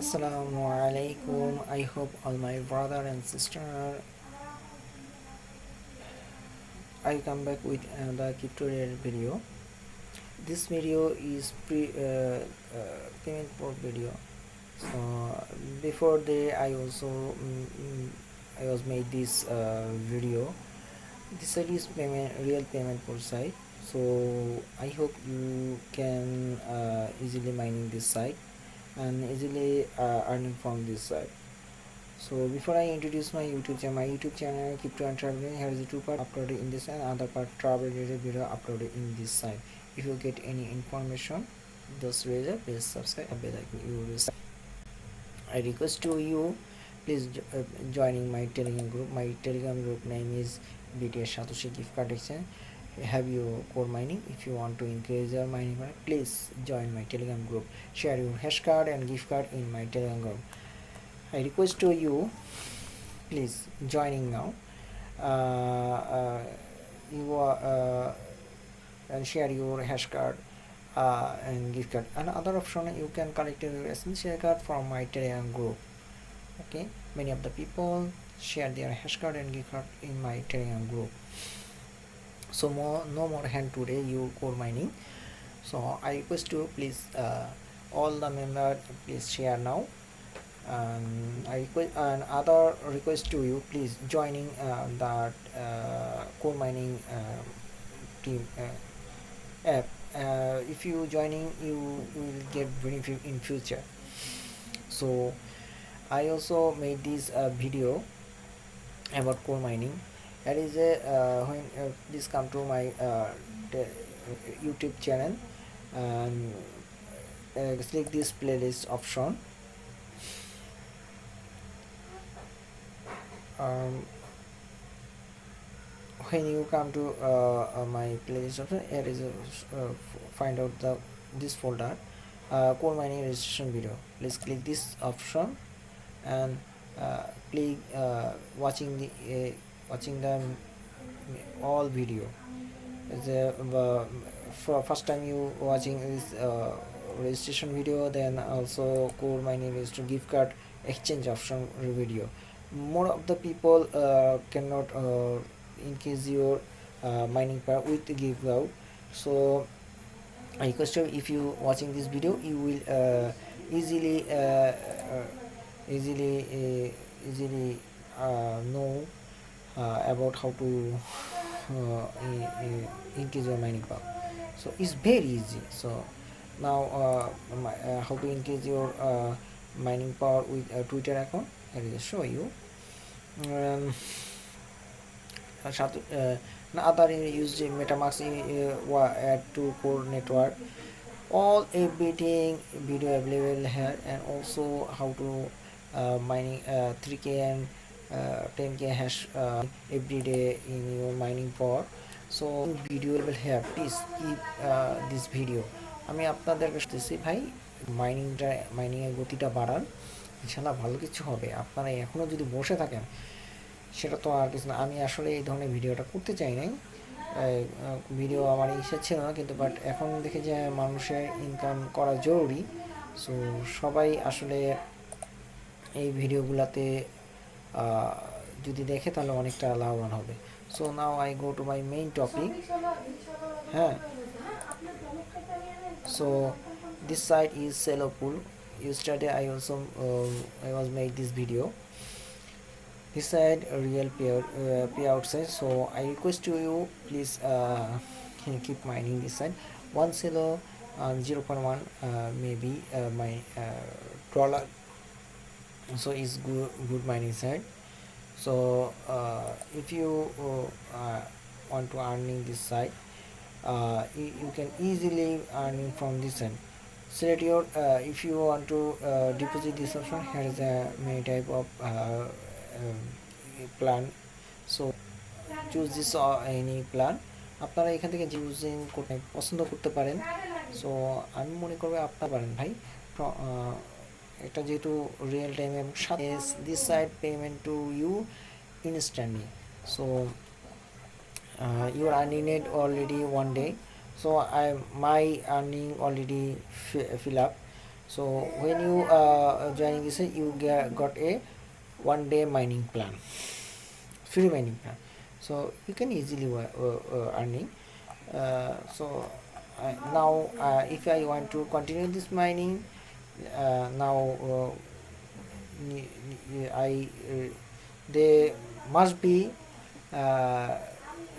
Assalamu alaikum. I hope all my brother and sister. I come back with another tutorial video. This video is payment for video. So before that, I also I was made this video. This site is real payment for site. So I hope you can easily mining this site and easily earning from this site. So before I introduce my YouTube channel crypto and traveling, here is the two part uploaded in this and other part travel related video uploaded in this site. If you get any information, just raise up, please subscribe and bell icon you will receive. I request to you, please joining my Telegram group. My Telegram group name is BTS Satoshi gift card exchange. Have your core mining. If you want to increase your mining, please join my Telegram group. Share your hash card and gift card in my Telegram group. I request to you, please joining now. You are and share your hash card and gift card. Another option, you can collect your essential card from my Telegram group. Okay, many of the people share their hash card and gift card in my Telegram group. So no more hand today you core mining. So I request you, please all the members, please share now. I request another request to you, please joining that core mining team app. If you joining, you will get benefit in future. So I also made this video about core mining. That is when please come to my YouTube channel and select this playlist option. When you come to my playlist option, here is find out this folder, core mining registration video. Please click this option and click watching the all video. For first time you watching this registration video, then also core mining registration gift card exchange option video. More of the people cannot increase your mining power with the giveaway. So I request you, if you watching this video, you will easily know about how to increase your mining power. So it's very easy. So now how to increase your mining power with a Twitter account, I will show you. Other used MetaMask add to core network. All everything video available here, and also how to mining 3k and 10k hash every day in your mining power. So video available here, please keep this video. আমি আপনাদেরকে বলতেছি ভাই মাইনিংয়ের গতিটা বাড়ান, ইনশাল্লাহ ভালো কিছু হবে। আপনারা এখনও যদি বসে থাকেন সেটা তো আর কিছু না। আমি আসলে এই ধরনের ভিডিওটা করতে চাই নাই, ভিডিও আমার ইচ্ছা ছিল না, কিন্তু বাট এখন দেখে যে মানুষের ইনকাম করা জরুরি। সো সবাই আসলে এই ভিডিওগুলোতে যদি দেখে তাহলে অনেকটা লাভবান হবে। So now I go to my main topic. হ্যাঁ, so this site is Celo Pool. Yesterday I also I was made this video. This side a real payout site. So I request to you, please keep mining this side. One Celo 0.1 maybe my dollar. So it's good mining site. So if you want to earning this site, you can easily earn from this end. Select your if you want to deposit this option, here is a many type of plan. So choose this any plan. আপনারা এখান থেকে using করতে পছন্দ করতে পারেন। So আমি মনে করব আপনারা পারেন ভাই, এটা যেহেতু রিয়েল টাইম এবং this side payment to you instantly. So you are earning it already one day. So my earning already fill up. So when you joining this, you got a 1 day mining plan, free mining plan. So you can easily earning. So now if I want to continue this mining, now I they must be uh,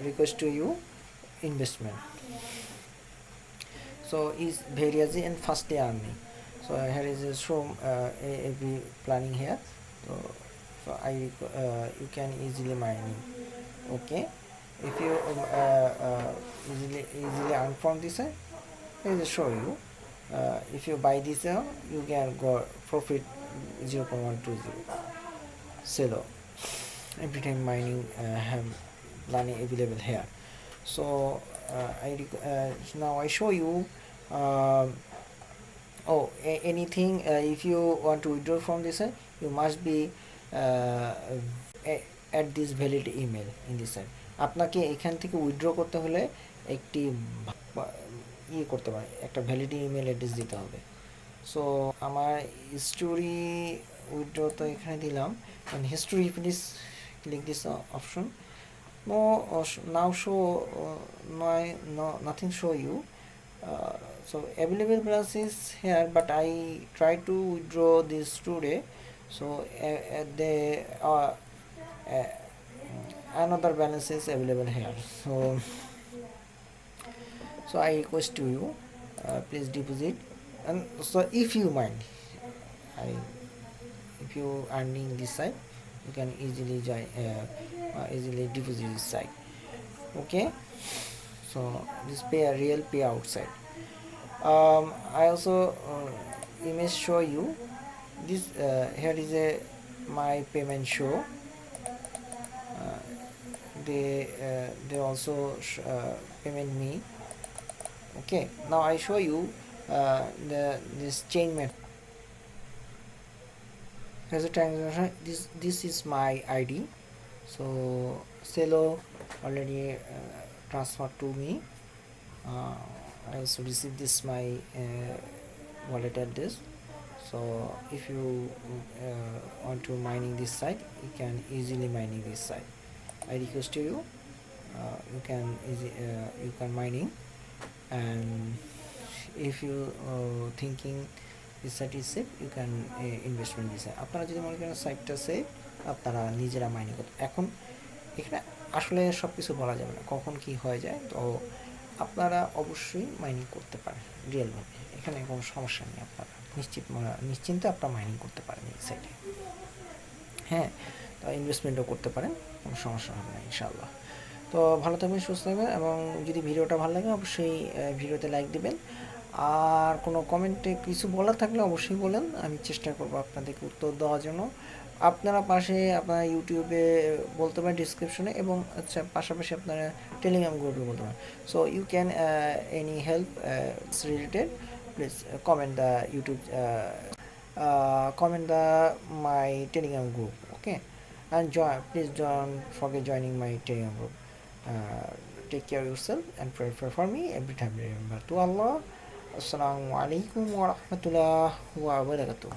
request to you investment. So is very easy and fast earning. So here is a show every planning here. So you can easily mining. Okay, if you easily earn from this, I will show you. If you buy this, you can go profit 0.120. Celo every time mining have planning available here. So now I show you. Anything if you want to withdraw from this, you must be at this valid email in this side. আপনাকে এখান থেকে withdraw করতে হলে একটি করতে পারে, একটা valid email address দিতে হবে। সো আমার হিস্টোরি উইথড্র তো এখানে দিলাম, history please click this option. Now show nothing show you. So available balance is here, but I try to withdraw this today. So another balance is available here. So I request to you, please deposit. And so if you mind, if you earning this side, you can easily easily deposit this side. Okay, so this real payout side. I also image show you this. Here is my payment show. They also payment me. Okay, now I show you this chain method. As a transaction, this is my ID. So Celo already transferred to me. I also receive this my wallet address. So if you want to mining this site, you can easily mining this site. I request to you, you can mining. And if you thinking this site is safe, you can investment this site. আপনারা যদি মনে করেন সাইটটা safe, আপনারা নিজেরা mining করতে। এখন এখানে আসলে সব কিছু বলা যাবে না, কখন কি হয়ে যায়। তো আপনারা অবশ্যই মাইনিং করতে পারেন রিয়েলভাবে, এখানে কোনো সমস্যা নেই। আপনারা নিশ্চিন্তে আপনারা মাইনিং করতে পারেন এই সাইটে। হ্যাঁ, তো ইনভেস্টমেন্টও করতে পারেন, কোনো সমস্যা হবে না ইনশাআল্লাহ। তো ভালো থাকবেন, সুস্থ থাকবেন, এবং যদি ভিডিওটা ভালো লাগে অবশ্যই ভিডিওতে লাইক দিবেন। আর কোনো কমেন্টে কিছু বলার থাকলে অবশ্যই বলেন, আমি চেষ্টা করবো আপনাদেরকে উত্তর দেওয়ার জন্য। আপনারা পাশে আপনারা ইউটিউবে বলতে পারেন ডিসক্রিপশনে, এবং পাশাপাশি আপনারা টেলিগ্রাম গ্রুপে বলতে পারেন। So you can any help related, please comment the YouTube, comment my telegram group. Okay, and please don't forget joining my telegram group. Take care of yourself and pray for me every time. Remember to Allah. Assalamu alaikum wa rahmatullah wa barakatuh.